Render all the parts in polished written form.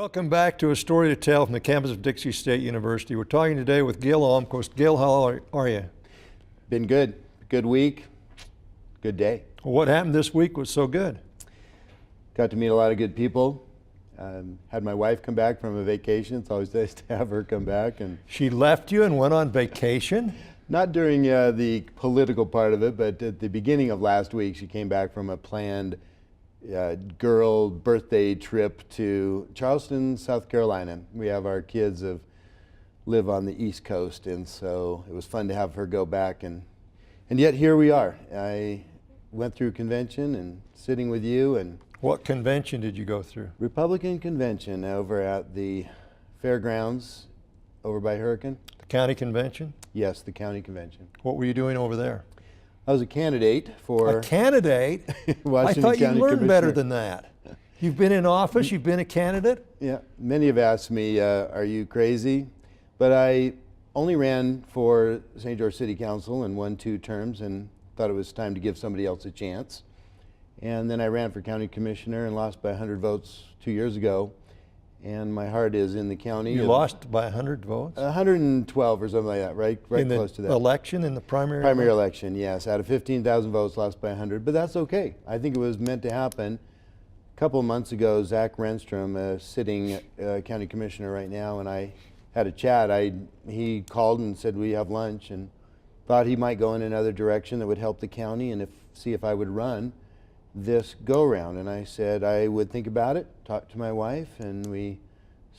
Welcome back to A Story to Tell from the campus of Dixie State University. We're talking today with Gil Almquist. Gil, how are you? Been good. Good week. Good day. Well, what happened this week was so good? Got to meet a lot of good people. Had my wife come back from a vacation. It's always nice to have her come back. And She left you and went on vacation? not during the political part of it, but at the beginning of last week, she came back from a planned girl birthday trip to Charleston, South Carolina. We have our kids live on the East Coast, and so it was fun to have her go back. And yet here we are. I went through convention and sitting with you. And What convention did you go through? Republican convention over at the fairgrounds over by Hurricane. The county convention? Yes, the county convention. What were you doing over there? I was a candidate for A candidate? I Washington thought you County learned better Commissioner. than that. You've been in office, you've been a candidate? Yeah, many have asked me, are you crazy? But I only ran for St. George City Council and won 2 terms and thought it was time to give somebody else a chance. And then I ran for county commissioner and lost by 100 votes 2 years ago. And my heart is in the county. You lost by 100 votes? 112 or something like that, right in the close to that. election, in the primary? Primary election, yes. Out of 15,000 votes, lost by 100. But that's okay. I think it was meant to happen. A couple of months ago, Zach Renstrom, sitting county commissioner right now, and I had a chat. He called and said, we have lunch, and thought he might go in another direction that would help the county and see if I would run this go-round. And I said I would think about it, talk to my wife, and we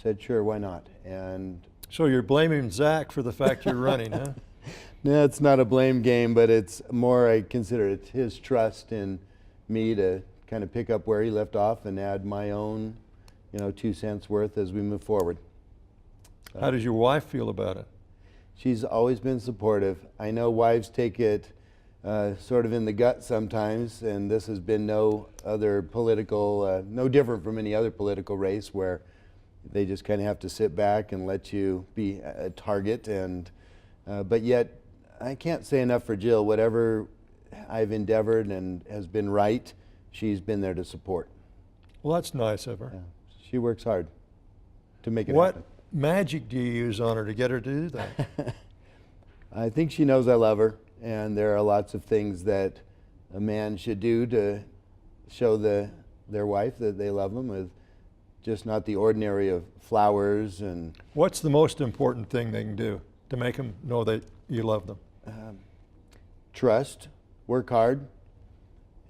said, sure, why not? And So you're blaming Zach for the fact you're running, huh? no, it's not a blame game, but it's more, I consider it his trust in me to kind of pick up where he left off and add my own, 2 cents worth as we move forward. How does your wife feel about it? She's always been supportive. I know wives take it sort of in the gut sometimes, and this has been no different from any other political race where they just kind of have to sit back and let you be a target. But yet, I can't say enough for Jill. Whatever I've endeavored and has been right, she's been there to support. Well, that's nice of her. Yeah. She works hard to make it What happen. magic do you use on her to get her to do that? I think she knows I love her, and there are lots of things that a man should do to show their wife that they love them, with just not the ordinary of flowers and What's the most important thing they can do to make them know that you love them? trust, work hard,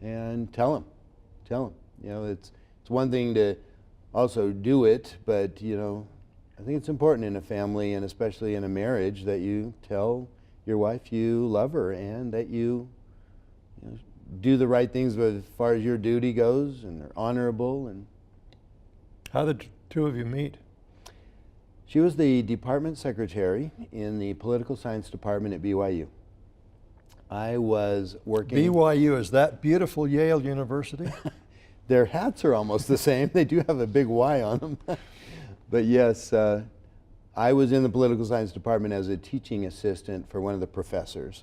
and tell them. It's one thing to also do it, but I think it's important in a family and especially in a marriage that you tell your wife you love her and that you do the right things as far as your duty goes and they're honorable. And How did the two of you meet? she was the department secretary in the political science department at BYU. I was working. BYU, is that beautiful Yale University? Their hats are almost the same. They do have a big Y on them. But yes, I was in the political science department as a teaching assistant for one of the professors,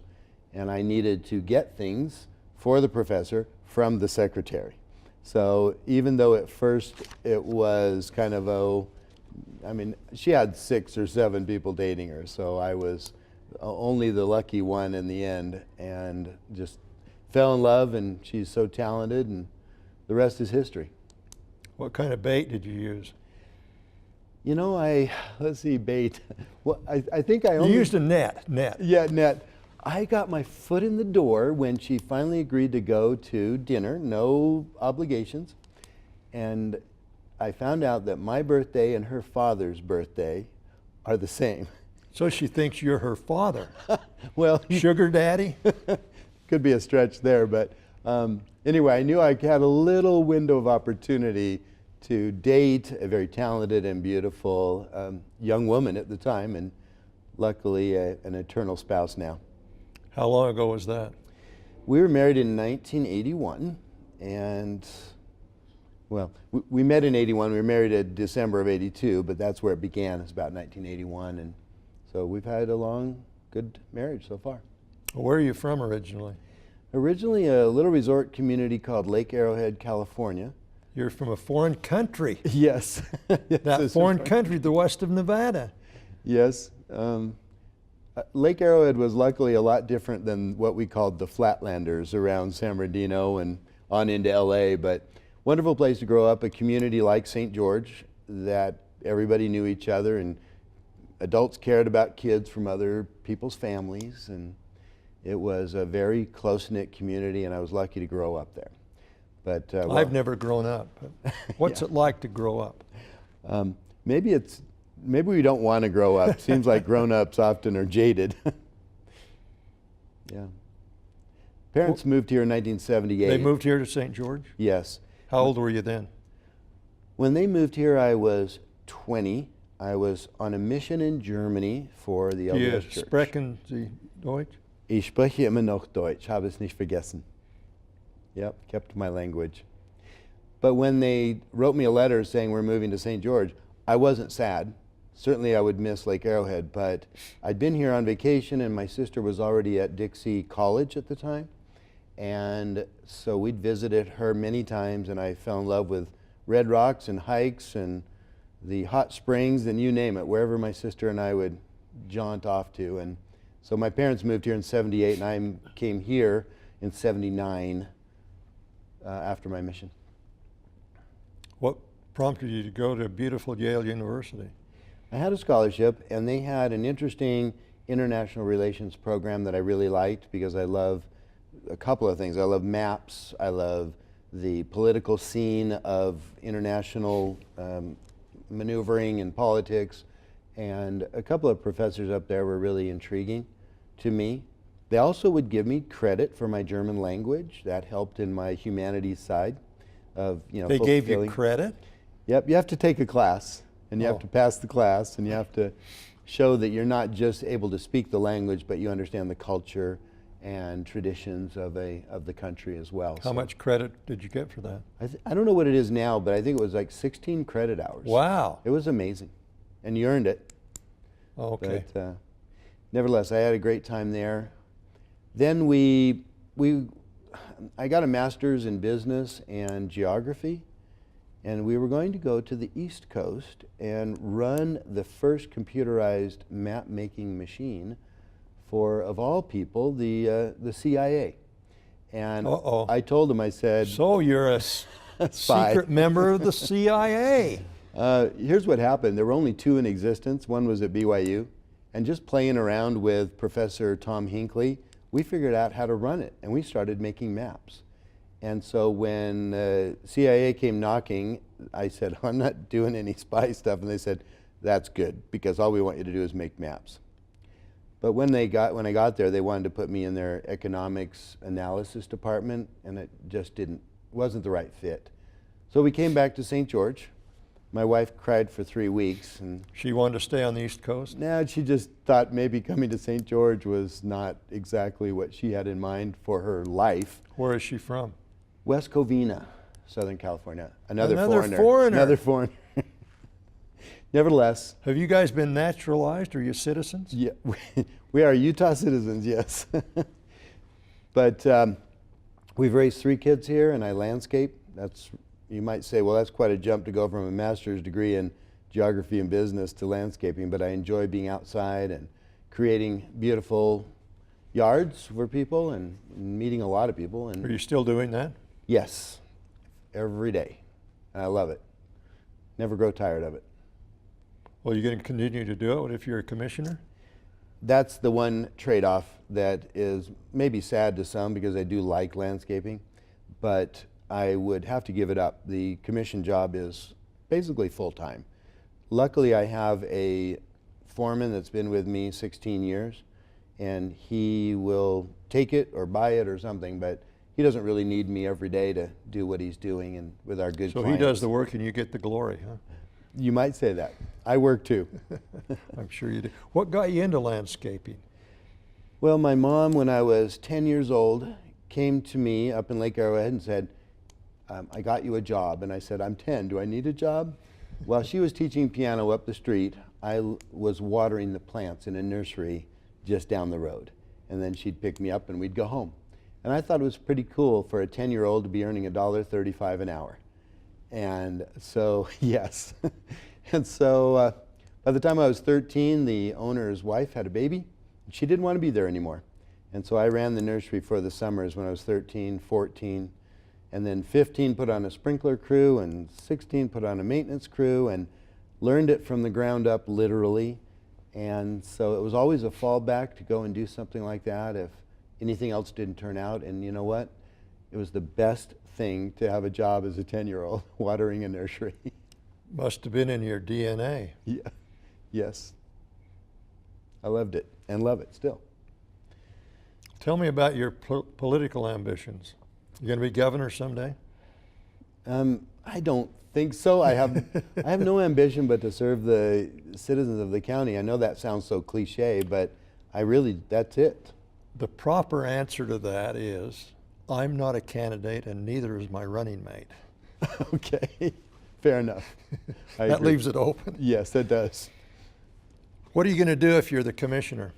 and I needed to get things for the professor from the secretary. So even though at first it was kind of she had 6 or 7 people dating her, so I was only the lucky one in the end, and just fell in love, and she's so talented, and the rest is history. What kind of bait did you use? Let's see, bait. Well, I think I You only used a net. Yeah, net. I got my foot in the door when she finally agreed to go to dinner, no obligations, and I found out that my birthday and her father's birthday are the same. So she thinks you're her father. Well, Sugar daddy? could be a stretch there, but anyway, I knew I had a little window of opportunity to date a very talented and beautiful young woman at the time, and luckily an eternal spouse now. How long ago was that? We were married in 1981, and well, we met in 81. We were married in December of 82, but that's where it began. It's about 1981, and so we've had a long, good marriage so far. Where are you from originally? Originally a little resort community called Lake Arrowhead, California. You're from a foreign country. Yes. Yes, That it's foreign country, the west of Nevada. Yes. Lake Arrowhead was luckily a lot different than what we called the Flatlanders around San Bernardino and on into LA, but wonderful place to grow up, a community like St. George that everybody knew each other and adults cared about kids from other people's families, and it was a very close-knit community, and I was lucky to grow up there. But well, I've never grown up. But what's Yeah. it like to grow up? Maybe we don't want to grow up. Seems like grown-ups often are jaded. Yeah. Parents moved here in 1978. They moved here to St. George? Yes. How old were you then? When they moved here, I was 20. I was on a mission in Germany for the Die LDS Church. sprechen Sie Deutsch? Ich spreche immer noch Deutsch, habe es nicht vergessen. Yep, kept my language. But when they wrote me a letter saying we're moving to St. George, I wasn't sad. Certainly I would miss Lake Arrowhead, but I'd been here on vacation and my sister was already at Dixie College at the time. And so we'd visited her many times, and I fell in love with Red Rocks and hikes and the hot springs and you name it, wherever my sister and I would jaunt off to. And so my parents moved here in 78 and I came here in 79 after my mission. What prompted you to go to beautiful Yale University? I had a scholarship, and they had an interesting international relations program that I really liked because I love a couple of things. I love maps, I love the political scene of international maneuvering and politics, and a couple of professors up there were really intriguing to me. They also would give me credit for my German language. That helped in my humanities side of, you know, They gave you fulfilling. credit? Yep, you have to take a class, and you have Oh. to pass the class, and you have to show that you're not just able to speak the language, but you understand the culture and traditions of the country as well. How So much credit did you get for that? I don't know what it is now, but I think it was like 16 credit hours. Wow. It was amazing, and you earned it. Okay. But nevertheless, I had a great time there. Then I got a master's in business and geography, and we were going to go to the East Coast and run the first computerized map-making machine for, of all people, the CIA. And Uh-oh. I told him, I said, So you're a Spy. secret member of the CIA. here's what happened. There were only two in existence. One was at BYU. And just playing around with Professor Tom Hinckley, we figured out how to run it, and we started making maps. And so when CIA came knocking, I said, I'm not doing any spy stuff. And they said, that's good, because all we want you to do is make maps. But when I got there, they wanted to put me in their economics analysis department, and it just wasn't the right fit. So we came back to St. George. My wife cried for 3 weeks, and She wanted to stay on the East Coast? she just thought maybe coming to St. George was not exactly what she had in mind for her life. Where is she from? West Covina, Southern California. Another foreigner. Another foreigner. Nevertheless, Have you guys been naturalized? Are you citizens? yeah, we are Utah citizens, yes. But we've raised 3 kids here, and I landscape. You might say, well, that's quite a jump to go from a master's degree in geography and business to landscaping, but I enjoy being outside and creating beautiful yards for people and meeting a lot of people. Are And you still doing that? yes, every day. And I love it. Never grow tired of it. Well, you're going to continue to do it if you're a commissioner? That's the one trade-off that is maybe sad to some, because I do like landscaping, but I would have to give it up. The commission job is basically full-time. Luckily, I have a foreman that's been with me 16 years, and he will take it or buy it or something, but he doesn't really need me every day to do what he's doing, and with our good So clients. he does the work and you get the glory, huh? You might say that. I work too. I'm sure you do. What got you into landscaping? Well, my mom, when I was 10 years old, came to me up in Lake Arrowhead and said, I got you a job. And I said, I'm 10, do I need a job? While she was teaching piano up the street, I was watering the plants in a nursery just down the road. And then she'd pick me up and we'd go home. And I thought it was pretty cool for a 10-year-old to be earning $1.35 an hour. And so, yes. And so by the time I was 13, the owner's wife had a baby. She didn't want to be there anymore. And so I ran the nursery for the summers when I was 13, 14, and then 15 put on a sprinkler crew, and 16 put on a maintenance crew, and learned it from the ground up literally. And so it was always a fallback to go and do something like that if anything else didn't turn out. And you know what? It was the best thing to have a job as a 10-year-old watering a nursery. Must have been in your DNA. Yeah. Yes. I loved it and love it still. Tell me about your political ambitions. You going to be governor someday? I don't think so. I have no ambition but to serve the citizens of the county. I know that sounds so cliche, but that's it. The proper answer to that is, I'm not a candidate and neither is my running mate. Okay, fair enough. That leaves it open. Yes, it does. What are you going to do if you're the commissioner?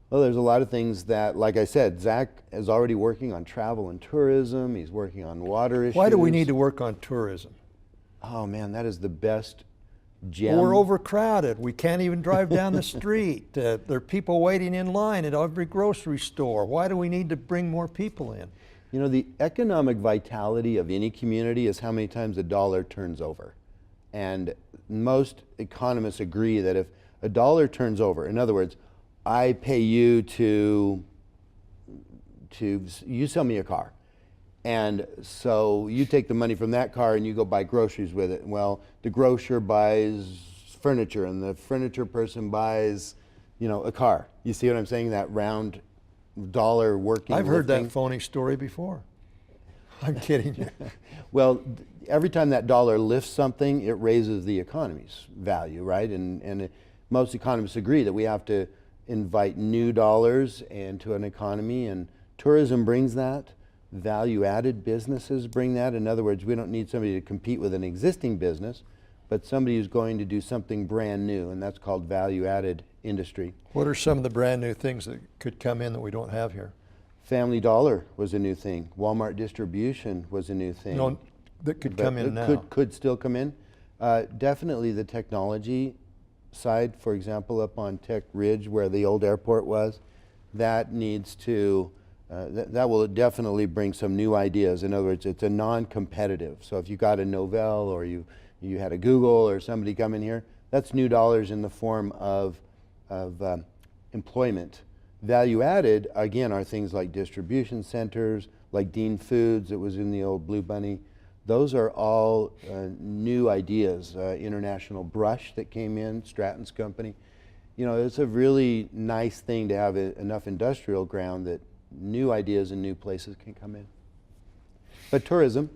Well, there's a lot of things that, like I said, Zach is already working on travel and tourism. He's working on water issues. Why do we need to work on tourism? Oh man, that is the best gem. We're overcrowded. We can't even drive down the street. There are people waiting in line at every grocery store. Why do we need to bring more people in? You know, the economic vitality of any community is how many times a dollar turns over. And most economists agree that if a dollar turns over, in other words, I pay you you sell me a car. And so you take the money from that car and you go buy groceries with it. Well, the grocer buys furniture and the furniture person buys, a car. You see what I'm saying? That round dollar working. I've heard that phony story before. I'm kidding you. Well, every time that dollar lifts something, it raises the economy's value, right? And most economists agree that we have to invite new dollars into an economy, and tourism brings that. Value-added businesses bring that. In other words, we don't need somebody to compete with an existing business, but somebody who's going to do something brand new, and that's called value-added industry. What are some of the brand new things that could come in that we don't have here? Family Dollar was a new thing. Walmart distribution was a new thing. No, that could come in now. Could still come in. Definitely the technology side, for example, up on Tech Ridge where the old airport was, that needs to, that will definitely bring some new ideas. In other words, it's a non-competitive. So if you got a Novell or you had a Google or somebody come in here, that's new dollars in the form of employment. Value added, again, are things like distribution centers, like Dean Foods that was in the old Blue Bunny. Those are all new ideas. International Brush that came in, Stratton's company. It's a really nice thing to have enough industrial ground that new ideas and new places can come in. But tourism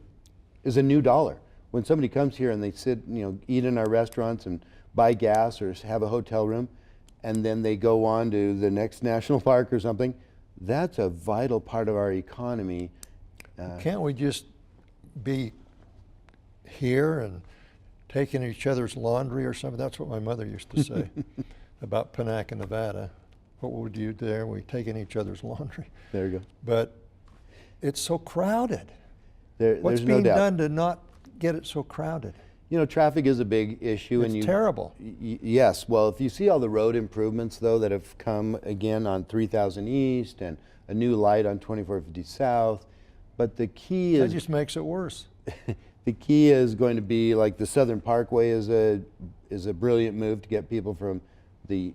is a new dollar. When somebody comes here and they sit, eat in our restaurants and buy gas or have a hotel room, and then they go on to the next national park or something, that's a vital part of our economy. Can't we just be here and taking each other's laundry or something? That's what my mother used to say about Panaca, Nevada. What would you do there? We taking each other's laundry. There you go. But it's so crowded. What's There's being no doubt. done to not get it so crowded? Traffic is a big issue. It's terrible. Yes. Well, if you see all the road improvements, though, that have come again on 3000 East and a new light on 2450 South, but the key is... That just makes it worse. The key is going to be, like, the Southern Parkway is a brilliant move to get people from the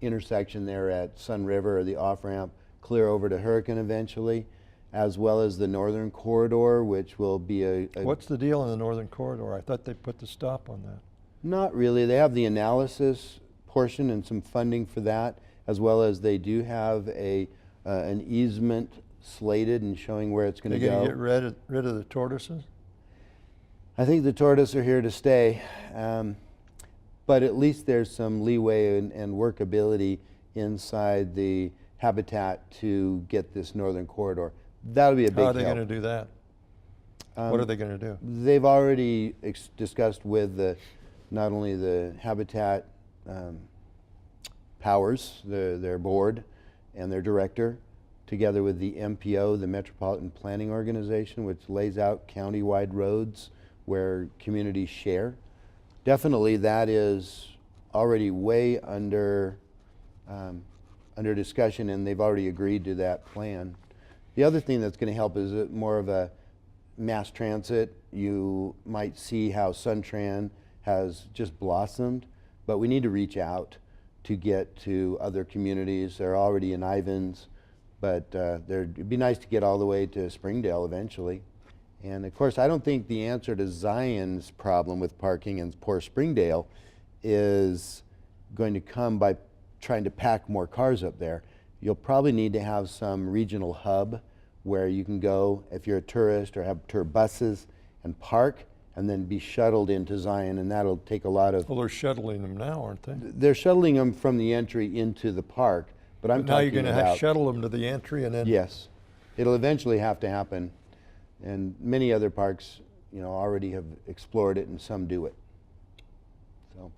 intersection there at Sun River or the off-ramp clear over to Hurricane eventually, as well as the Northern Corridor, which will be a... What's the deal in the Northern Corridor? I thought they put the stop on that. Not really. They have the analysis portion and some funding for that, as well as they do have an easement slated and showing where it's going to go. They're going to get rid of the tortoises? I think the tortoises are here to stay, but at least there's some leeway and workability inside the habitat to get this Northern Corridor. That'll be a big help. How are they going to do that? What are they going to do? They've already discussed with not only the Habitat powers, their board and their director, together with the MPO, the Metropolitan Planning Organization, which lays out county-wide roads, where communities share. Definitely that is already way under discussion, and they've already agreed to that plan. The other thing that's going to help is more of a mass transit. You might see how Suntran has just blossomed, but we need to reach out to get to other communities. They're already in Ivins, but it'd be nice to get all the way to Springdale eventually. And of course, I don't think the answer to Zion's problem with parking in poor Springdale is going to come by trying to pack more cars up there. You'll probably need to have some regional hub where you can go, if you're a tourist, or have tour buses and park, and then be shuttled into Zion, and that'll take a lot of... Well, they're shuttling them now, aren't they? They're shuttling them from the entry into the park, but I'm But now you're talking going to about... shuttle them to the entry and then... Yes. It'll eventually have to happen, and many other parks, already have explored it, and some do it. So,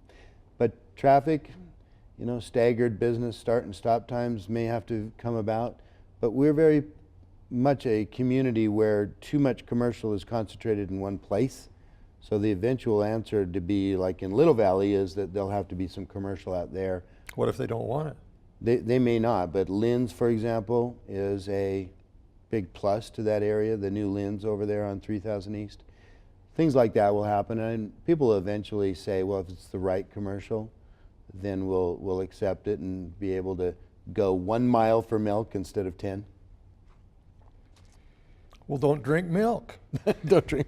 but traffic, staggered business start and stop times may have to come about, but we're very much a community where too much commercial is concentrated in one place. So the eventual answer to be like in Little Valley is that there'll have to be some commercial out there. What if they don't want it? They may not, but Lynn's, for example, is a big plus to that area, the new Lynn's over there on 3000 East. Things like that will happen, and people will eventually say, well, if it's the right commercial, then we'll accept it and be able to go 1 mile for milk instead of 10. Well, don't drink milk. Don't drink.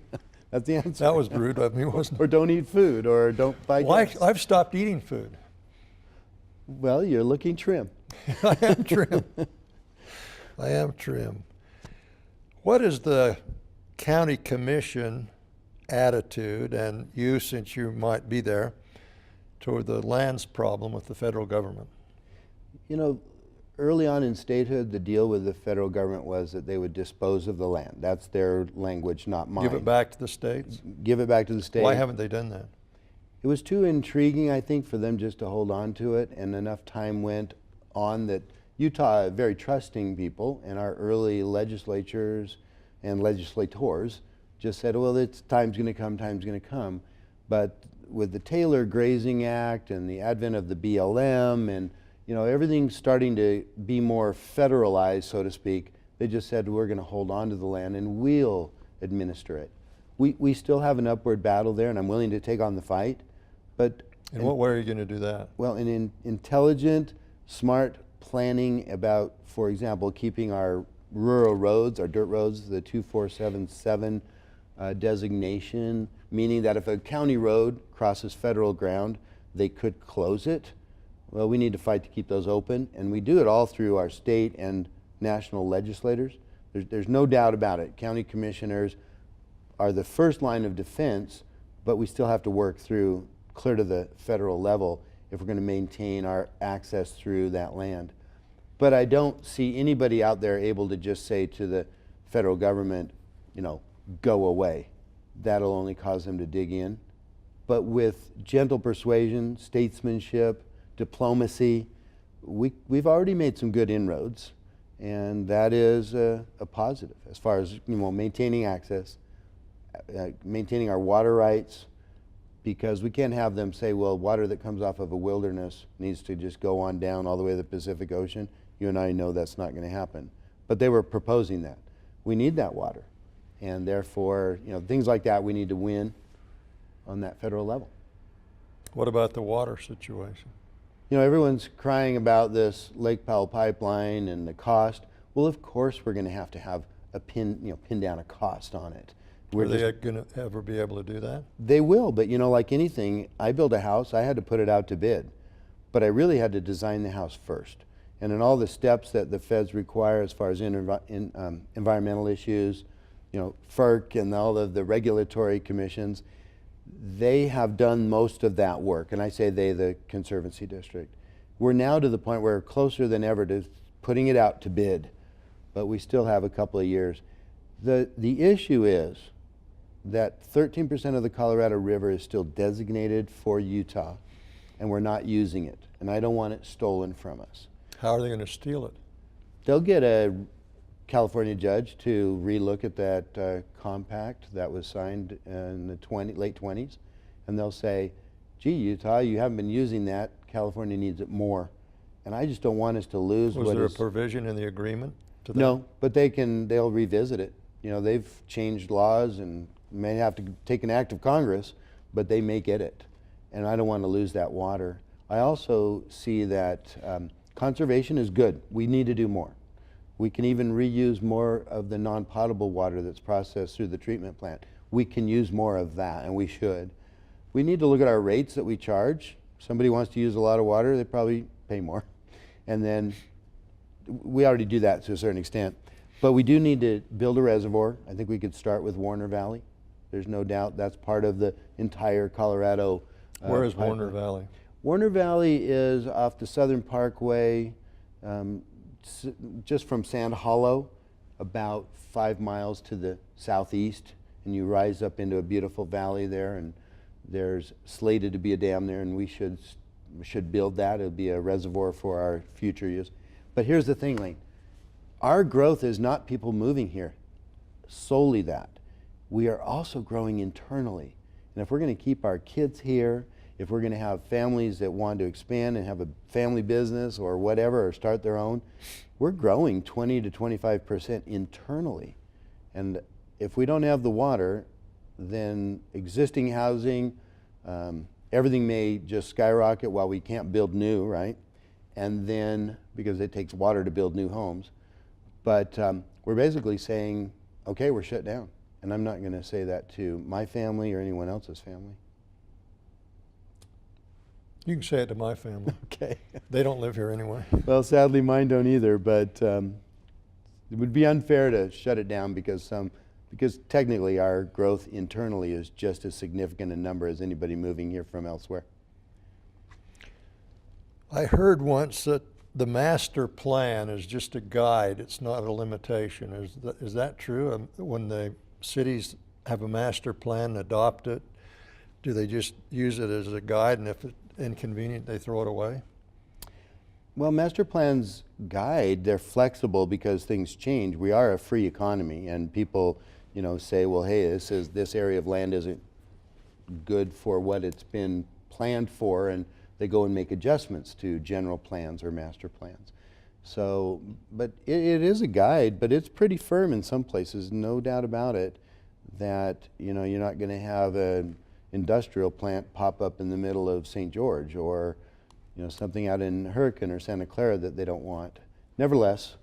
That's the answer. That was rude of me, wasn't it? Or don't eat food, or don't buy Well, gas. I've stopped eating food. Well, you're looking trim. I am trim. I am trim. What is the county commission attitude, and you, since you might be there, toward the lands problem with the federal government? Early on in statehood, the deal with the federal government was that they would dispose of the land. That's their language, not mine. Give it back to the states? Give it back to the state. Why haven't they done that? It was too intriguing, I think, for them just to hold on to it, and enough time went on that Utah, very trusting people, and our early legislatures and legislators just said, well, time's going to come. But with the Taylor Grazing Act and the advent of the BLM and everything's starting to be more federalized, so to speak, they just said, we're going to hold on to the land and we'll administer it. We still have an upward battle there, and I'm willing to take on the fight. But In what way are you going to do that? well, in intelligent, smart planning about, for example, keeping our rural roads, our dirt roads, the 2477 designation, meaning that if a county road crosses federal ground, they could close it. Well, we need to fight to keep those open, and we do it all through our state and national legislators. There's no doubt about it. County commissioners are the first line of defense, but we still have to work through clear to the federal level if we're going to maintain our access through that land. But I don't see anybody out there able to just say to the federal government, go away. That'll only cause them to dig in. But with gentle persuasion, statesmanship, diplomacy, we've already made some good inroads, and that is a positive as far as maintaining access, maintaining our water rights, because we can't have them say, well, water that comes off of a wilderness needs to just go on down all the way to the Pacific Ocean. You and I know that's not going to happen. But they were proposing that. We need that water, and therefore, things like that we need to win on that federal level. What about the water situation? Everyone's crying about this Lake Powell pipeline and the cost. Well, of course we're going to have a pin down a cost on it. Are they going to ever be able to do that? They will, but like anything, I built a house, I had to put it out to bid, but I really had to design the house first. And in all the steps that the feds require as far as environmental issues, FERC and all of the regulatory commissions, they have done most of that work, and I say they, the Conservancy District. We're now to the point where we're closer than ever to putting it out to bid, but we still have a couple of years. The issue is that 13% of the Colorado River is still designated for Utah, and we're not using it, and I don't want it stolen from us. How are they going to steal it? They'll get a California judge to relook at that compact that was signed in the late 20s, and they'll say, gee, Utah, you haven't been using that. California needs it more. And I just don't want us to lose Was what there a is... provision in the agreement to that? No, but they'll revisit it. You know, they've changed laws and may have to take an act of Congress, but they may get it. And I don't want to lose that water. I also see that conservation is good. We need to do more. We can even reuse more of the non-potable water that's processed through the treatment plant. We can use more of that, and we should. We need to look at our rates that we charge. Somebody wants to use a lot of water, they probably pay more. And then we already do that to a certain extent. But we do need to build a reservoir. I think we could start with Warner Valley. There's no doubt that's part of the entire Colorado Where is Warner pipeline. Valley? Warner Valley is off the Southern Parkway, just from Sand Hollow, about 5 miles to the southeast, and you rise up into a beautiful valley there, and there's slated to be a dam there, and we should build that. It'll be a reservoir for our future use. But here's the thing, Lane. Our growth is not people moving here, solely that. We are also growing internally. And if we're going to keep our kids here, if we're going to have families that want to expand and have a family business or whatever, or start their own, we're growing 20 to 25% internally. And if we don't have the water, then existing housing, everything may just skyrocket while we can't build new, right? And then, because it takes water to build new homes. But we're basically saying, okay, we're shut down. And I'm not going to say that to my family or anyone else's family. You can say it to my family. Okay. They don't live here anyway. Well, sadly, mine don't either, but it would be unfair to shut it down because technically our growth internally is just as significant a number as anybody moving here from elsewhere. I heard once that the master plan is just a guide, it's not a limitation. Is that true? When the cities have a master plan, adopt it, do they just use it as a guide, and if it's inconvenient, they throw it away? Well, master plans guide, they're flexible because things change. We are a free economy, and people, you know, say, well, hey, this area of land isn't good for what it's been planned for, and they go and make adjustments to general plans or master plans. So, but it is a guide, but it's pretty firm in some places, no doubt about it, that, you know, you're not going to have an industrial plant pop up in the middle of St. George, or, you know, something out in Hurricane or Santa Clara that they don't want. Nevertheless,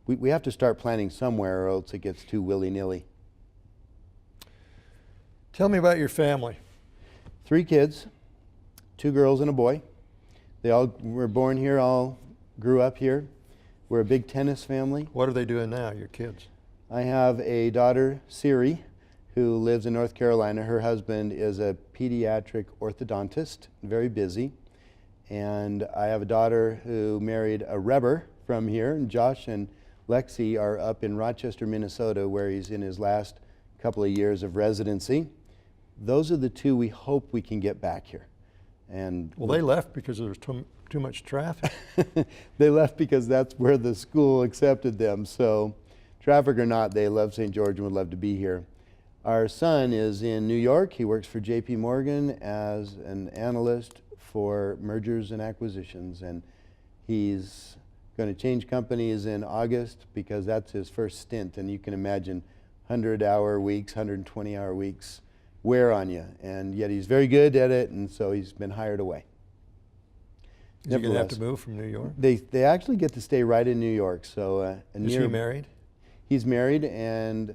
we have to start planning somewhere, or else it gets too willy-nilly. Tell me about your family. 3 kids, 2 girls and a boy. They all were born here, all grew up here. We're a big tennis family. What are they doing now, your kids? I have a daughter, Siri, who lives in North Carolina. Her husband is a pediatric orthodontist, very busy. And I have a daughter who married a Rebber from here, and Josh and Lexi are up in Rochester, Minnesota, where he's in his last couple of years of residency. Those are the 2 we hope we can get back here. And well, they left because there was too much traffic. They left because that's where the school accepted them. So traffic or not, they love St. George and would love to be here. Our son is in New York. He works for JP Morgan as an analyst for mergers and acquisitions, and he's going to change companies in August because that's his first stint. And you can imagine 100-hour weeks, 120-hour weeks wear on you, and yet he's very good at it, and so he's been hired away. Is he going to have to move from New York? They actually get to stay right in New York. So is he married? He's married, and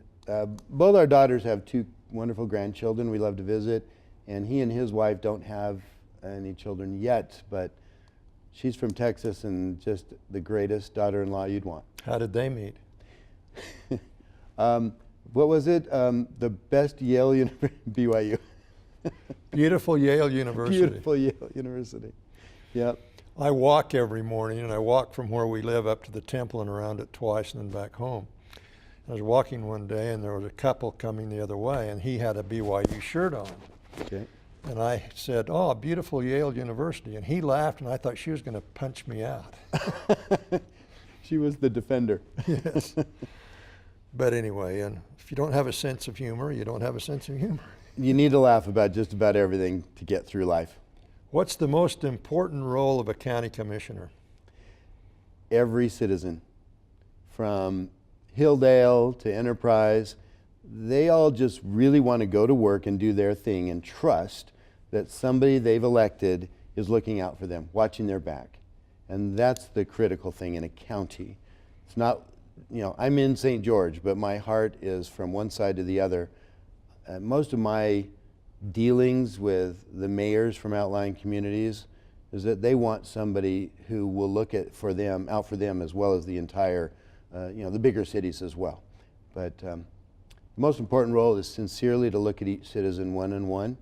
both our daughters have 2 wonderful grandchildren we love to visit, and he and his wife don't have any children yet, but she's from Texas and just the greatest daughter-in-law you'd want. How did they meet? What was it? The best Yale BYU. Beautiful Yale University. Beautiful Yale University. Yep. I walk every morning, and I walk from where we live up to the temple and around it twice and then back home. I was walking one day, and there was a couple coming the other way, and he had a BYU shirt on. Okay. And I said, oh, beautiful Yale University. And he laughed, and I thought she was going to punch me out. She was the defender. Yes. But anyway, and if you don't have a sense of humor, you don't have a sense of humor. You need to laugh about just about everything to get through life. What's the most important role of a county commissioner? Every citizen, from Hilldale to Enterprise, they all just really want to go to work and do their thing and trust that somebody they've elected is looking out for them, watching their back. And that's the critical thing in a county. It's not, you know, I'm in St. George, but my heart is from one side to the other. Most of my dealings with the mayors from outlying communities is that they want somebody who will look out for them as well as the entire, the bigger cities as well. But the most important role is sincerely to look at each citizen one-on-one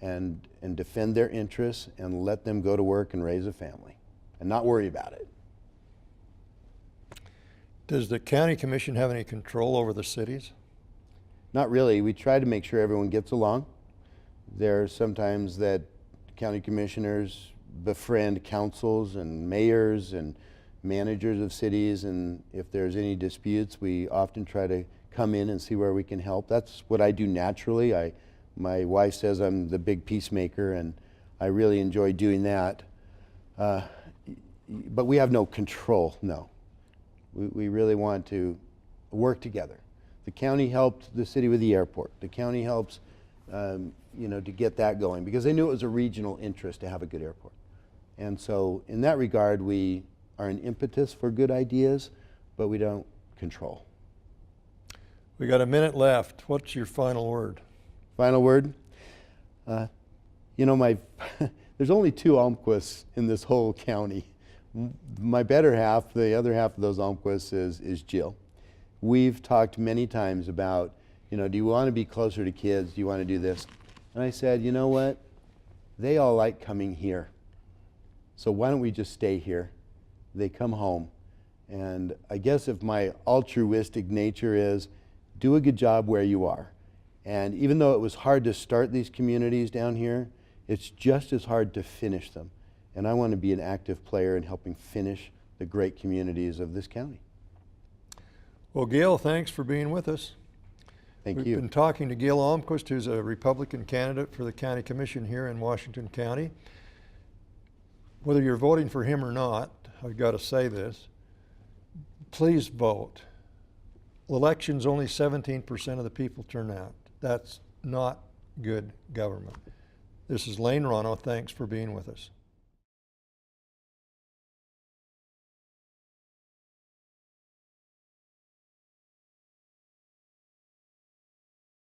and defend their interests and let them go to work and raise a family and not worry about it. Does the county commission have any control over the cities? Not really. We try to make sure everyone gets along. There are sometimes that county commissioners befriend councils and mayors and managers of cities, and if there's any disputes, we often try to come in and see where we can help. That's what I do naturally. My wife says I'm the big peacemaker, and I really enjoy doing that. But we have no control, no. We really want to work together. The county helped the city with the airport. The county helps to get that going because they knew it was a regional interest to have a good airport. And so in that regard, we are an impetus for good ideas, but we don't control. We got a minute left. What's your final word? Final word? There's only 2 Almquists in this whole county. My better half, the other half of those Almquists is Gil. We've talked many times about, do you want to be closer to kids? Do you want to do this? And I said, you know what? They all like coming here. So why don't we just stay here? They come home. And I guess if my altruistic nature is, do a good job where you are. And even though it was hard to start these communities down here, it's just as hard to finish them. And I want to be an active player in helping finish the great communities of this county. Well, Gil, thanks for being with us. Thank you. We've been talking to Gil Almquist, who's a Republican candidate for the county commission here in Washington County. Whether you're voting for him or not, I've got to say this, please vote. Elections, only 17% of the people turn out. That's not good government. This is Lane Rano. Thanks for being with us.